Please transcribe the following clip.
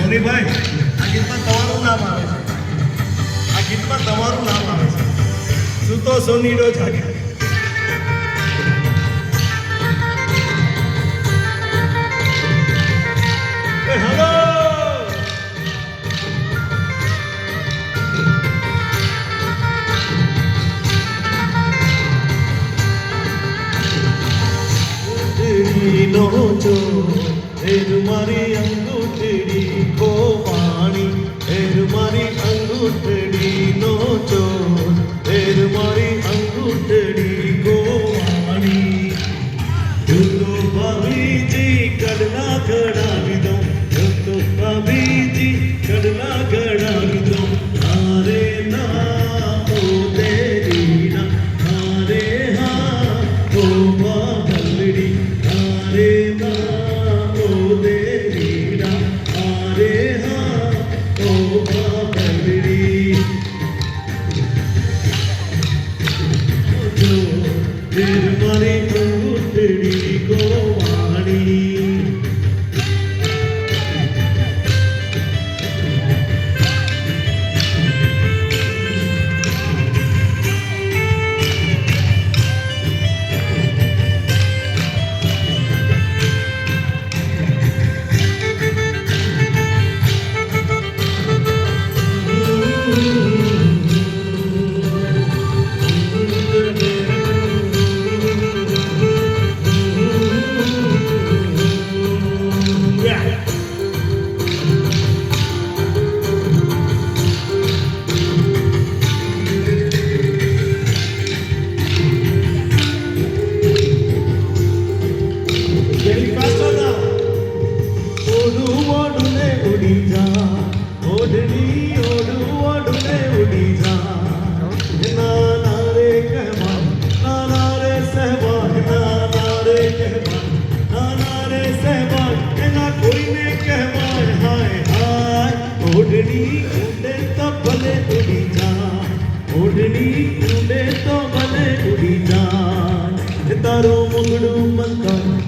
સોનીભાઈ આ ગીતમાં તમારું નામ આવે છે આ ગીતમાં તમારું નામ આવે છે શું તો સોનીડો જાગે હેલો નો જો મારી અંગૂઠડી કો પાણી મારી અંગૂઠડી નો જો મારી અંગૂઠડી કો પાણી તો ભાભીજી કડલા કડાવી દો તો ભાભીજી કડલા કડાવી દો અરે ના ઓ તેરી ના અરે હા ઓ ભાભલડી અરે ના ઓ તેરી ના અરે હા ઓ ભાભલડી જો મારી અંગૂઠડી કો વાણી તારો મુગડું મંતર